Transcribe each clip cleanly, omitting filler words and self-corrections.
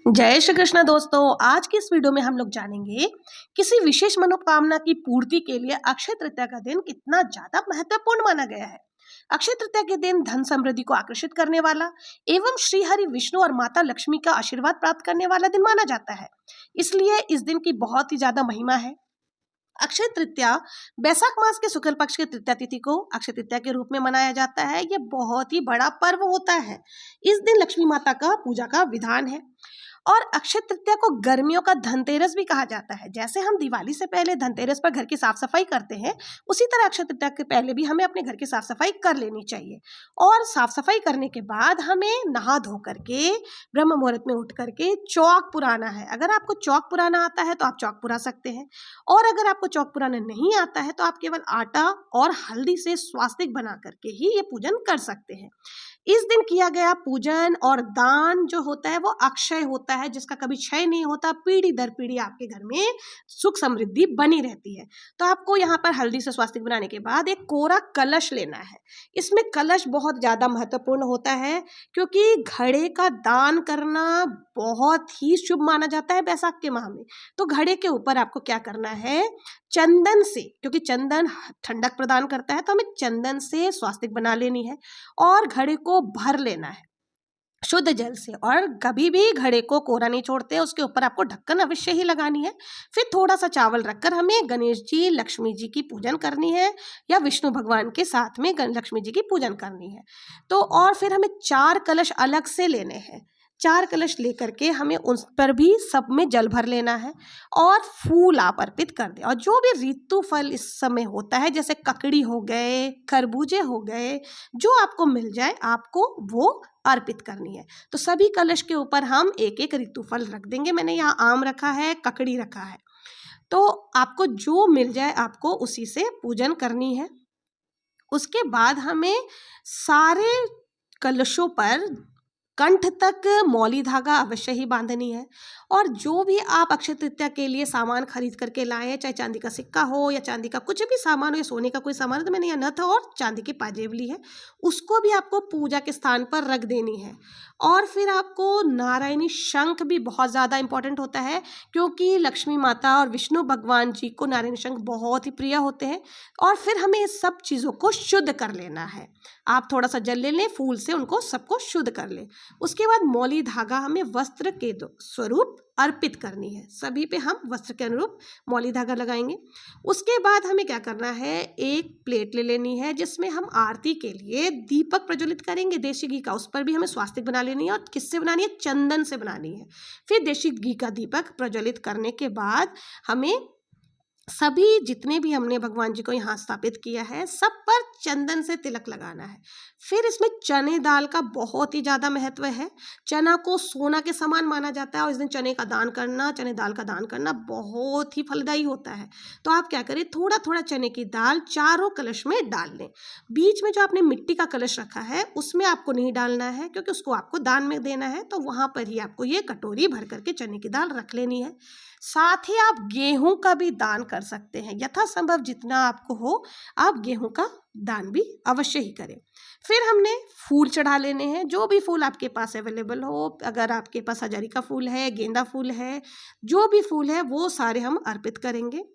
जय श्री कृष्ण दोस्तों। आज की इस वीडियो में हम लोग जानेंगे किसी विशेष मनोकामना की पूर्ति के लिए अक्षय तृतीया का दिन कितना ज्यादा महत्वपूर्ण माना गया है। अक्षय तृतीया के दिन धन समृद्धि को आकर्षित करने वाला एवं श्री हरि विष्णु और माता लक्ष्मी का आशीर्वाद प्राप्त करने वाला दिन माना जाता है। इसलिए इस दिन की बहुत ही ज्यादा महिमा है। अक्षय तृतीया बैसाख मास के शुक्ल पक्ष की तृतीया तिथि को अक्षय तृतीया के रूप में मनाया जाता है। यह बहुत ही बड़ा पर्व होता है। इस दिन लक्ष्मी माता का पूजा का विधान है और अक्षय तृतीया को गर्मियों का धनतेरस भी कहा जाता है। जैसे हम दिवाली से पहले धनतेरस पर घर की साफ सफाई करते हैं, उसी तरह अक्षय तृतीया के पहले भी हमें अपने घर की साफ सफाई कर लेनी चाहिए। और साफ सफाई करने के बाद हमें नहा धो करके ब्रह्म मुहूर्त में उठ करके चौक पुराना है। अगर आपको चौक पुराना आता है तो आप चौक पुरा सकते हैं, और अगर आपको चौक पुराना नहीं आता है तो आप केवल आटा और हल्दी से स्वास्तिक बना करके ही ये पूजन कर सकते हैं। इस दिन किया गया पूजन और दान जो होता है वो अक्षय होता है, जिसका कभी क्षय नहीं होता। पीढ़ी दर पीढ़ी आपके घर में सुख समृद्धि बनी रहती है। तो आपको यहाँ पर हल्दी से स्वास्तिक बनाने के बाद एक कोरा कलश लेना है। इसमें कलश बहुत ज्यादा महत्वपूर्ण होता है, क्योंकि घड़े का दान करना बहुत ही शुभ माना जाता है बैसाख के माह में। तो घड़े के ऊपर आपको क्या करना है, चंदन से, क्योंकि चंदन ठंडक प्रदान करता है, तो हमें चंदन से स्वास्तिक बना लेनी है और घड़े को भर लेना है शुद्ध जल से। और कभी भी घड़े को कोरा नहीं छोड़ते, उसके ऊपर आपको ढक्कन अवश्य ही लगानी है। फिर थोड़ा सा चावल रखकर हमें गणेश जी लक्ष्मी जी की पूजन करनी है, या विष्णु भगवान के साथ में लक्ष्मी जी की पूजन करनी है। तो और फिर हमें 4 कलश अलग से लेने हैं। 4 कलश लेकर के हमें उस पर भी सब में जल भर लेना है और फूल आप अर्पित कर दें। और जो भी ऋतु फल इस समय होता है, जैसे ककड़ी हो गए, खरबूजे हो गए, जो आपको मिल जाए आपको वो अर्पित करनी है। तो सभी कलश के ऊपर हम एक एक ऋतु फल रख देंगे। मैंने यहाँ आम रखा है, ककड़ी रखा है, तो आपको जो मिल जाए आपको उसी से पूजन करनी है। उसके बाद हमें सारे कलशों पर कंठ तक मौली धागा अवश्य ही बांधनी है। और जो भी आप अक्षय तृतीया के लिए सामान खरीद करके लाए हैं, चाहे चांदी का सिक्का हो या चांदी का कुछ भी सामान हो या सोने का कोई सामान हो, तो मैंने यहाँ नथ और चांदी की पाजेब है, उसको भी आपको पूजा के स्थान पर रख देनी है। और फिर आपको नारायणी शंख भी बहुत ज़्यादा इंपॉर्टेंट होता है, क्योंकि लक्ष्मी माता और विष्णु भगवान जी को नारायणी शंख बहुत ही प्रिय होते हैं। और फिर हमें इस सब चीज़ों को शुद्ध कर लेना है। आप थोड़ा सा जल ले लें, फूल से उनको सबको शुद्ध कर लें। उसके बाद मौली धागा हमें वस्त्र के स्वरूप अर्पित करनी है। सभी पे हम वस्त्र के अनुरूप मौली धागा लगाएंगे। उसके बाद हमें क्या करना है, एक प्लेट ले लेनी है जिसमें हम आरती के लिए दीपक प्रज्वलित करेंगे देशी घी का। उस पर भी हमें स्वास्तिक बना लेनी है, और किससे बनानी है, चंदन से बनानी है। फिर देशी घी का दीपक प्रज्वलित करने के बाद हमें सभी जितने भी हमने भगवान जी को यहाँ स्थापित किया है सब पर चंदन से तिलक लगाना है। फिर इसमें चने दाल का बहुत ही ज़्यादा महत्व है। चना को सोना के समान माना जाता है, और इस दिन चने का दान करना, चने दाल का दान करना बहुत ही फलदायी होता है। तो आप क्या करें, थोड़ा थोड़ा चने की दाल चारों कलश में डाल लें। बीच में जो आपने मिट्टी का कलश रखा है उसमें आपको नहीं डालना है, क्योंकि उसको आपको दान में देना है। तो वहाँ पर ही आपको ये कटोरी भर करके चने की दाल रख लेनी है। साथ ही आप गेहूं का भी दान कर सकते हैं, यथासंभव जितना आपको हो आप गेहूं का दान भी अवश्य ही करें। फिर हमने फूल चढ़ा लेने हैं, जो भी फूल आपके पास अवेलेबल हो। अगर आपके पास हजारी का फूल है, गेंदा फूल है, जो भी फूल है वो सारे हम अर्पित करेंगे।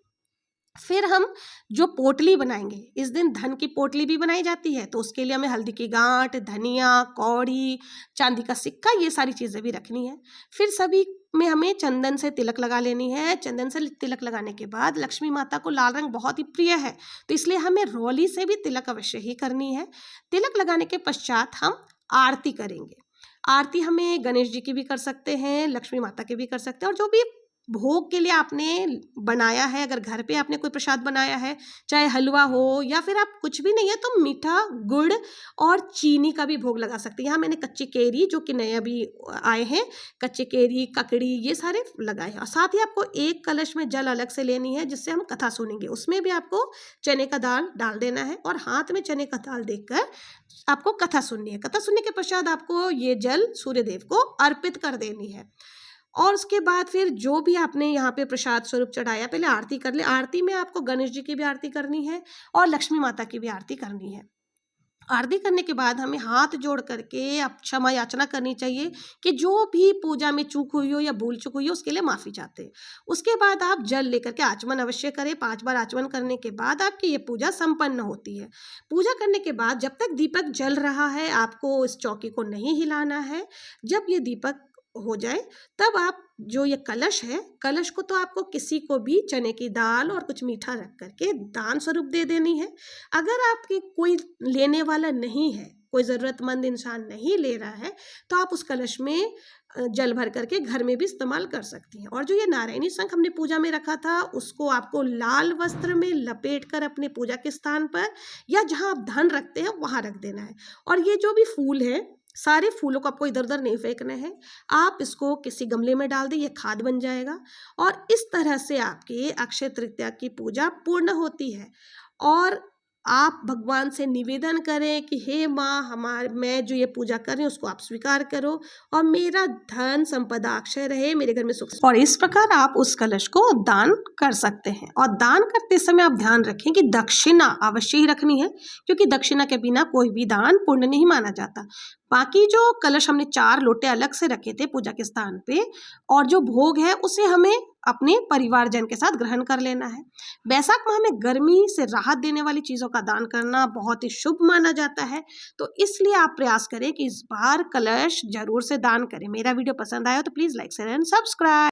फिर हम जो पोटली बनाएंगे, इस दिन धन की पोटली भी बनाई जाती है, तो उसके लिए हमें हल्दी की गांठ, धनिया, कौड़ी, चांदी का सिक्का, ये सारी चीज़ें भी रखनी है। फिर सभी में हमें चंदन से तिलक लगा लेनी है। चंदन से तिलक लगाने के बाद लक्ष्मी माता को लाल रंग बहुत ही प्रिय है, तो इसलिए हमें रोली से भी तिलक अवश्य ही करनी है। तिलक लगाने के पश्चात हम आरती करेंगे। आरती हमें गणेश जी की भी कर सकते हैं, लक्ष्मी माता की भी कर सकते हैं, और जो भी भोग के लिए आपने बनाया है, अगर घर पे आपने कोई प्रसाद बनाया है, चाहे हलवा हो या फिर आप कुछ भी नहीं है तो मीठा गुड़ और चीनी का भी भोग लगा सकते हैं। यहाँ मैंने कच्ची केरी, जो कि नए अभी आए हैं, कच्ची केरी, ककड़ी, ये सारे लगाए हैं। और साथ ही आपको एक कलश में जल अलग से लेनी है, जिससे हम कथा सुनेंगे। उसमें भी आपको चने का दाल डाल देना है, और हाथ में चने का दाल देकर आपको कथा सुननी है। कथा सुनने के पश्चात आपको ये जल सूर्यदेव को अर्पित कर देनी है। और उसके बाद फिर जो भी आपने यहाँ पे प्रसाद स्वरूप चढ़ाया, पहले आरती कर ले। आरती में आपको गणेश जी की भी आरती करनी है और लक्ष्मी माता की भी आरती करनी है। आरती करने के बाद हमें हाथ जोड़ करके अब क्षमा याचना करनी चाहिए कि जो भी पूजा में चूक हुई हो या भूल चूक हुई हो उसके लिए माफ़ी चाहते हैं। उसके बाद आप जल लेकर के आचमन अवश्य करें। 5 बार आचमन करने के बाद आपकी ये पूजा संपन्न होती है। पूजा करने के बाद जब तक दीपक जल रहा है आपको इस चौकी को नहीं हिलाना है। जब ये दीपक हो जाए तब आप जो ये कलश है, कलश को तो आपको किसी को भी चने की दाल और कुछ मीठा रख करके दान स्वरूप दे देनी है। अगर आपके कोई लेने वाला नहीं है, कोई ज़रूरतमंद इंसान नहीं ले रहा है, तो आप उस कलश में जल भर करके घर में भी इस्तेमाल कर सकती हैं। और जो ये नारायणी शंख हमने पूजा में रखा था उसको आपको लाल वस्त्र में लपेट कर अपने पूजा के स्थान पर या जहाँ आप धन रखते हैं वहाँ रख देना है। और ये जो भी फूल है, सारे फूलों को आपको इधर उधर नहीं फेंकना है। आप इसको किसी गमले में डाल दें, ये खाद बन जाएगा। और इस तरह से आपकी अक्षय तृतीया की पूजा पूर्ण होती है। और आप भगवान से निवेदन करें कि हे माँ, मैं जो ये पूजा कर रही हूँ उसको आप स्वीकार करो और मेरा धन संपदा अक्षय रहे, मेरे घर में सुख। और इस प्रकार आप उस कलश को दान कर सकते हैं। और दान करते समय आप ध्यान रखें कि दक्षिणा अवश्य ही रखनी है, क्योंकि दक्षिणा के बिना कोई भी दान पुण्य नहीं माना जाता। बाकी जो कलश हमने 4 लोटे अलग से रखे थे पूजा के स्थान पे, और जो भोग है उसे हमें अपने परिवारजन के साथ ग्रहण कर लेना है। बैसाख माह में गर्मी से राहत देने वाली चीज़ों का दान करना बहुत ही शुभ माना जाता है। तो इसलिए आप प्रयास करें कि इस बार कलश जरूर से दान करें। मेरा वीडियो पसंद आया तो please like share and subscribe.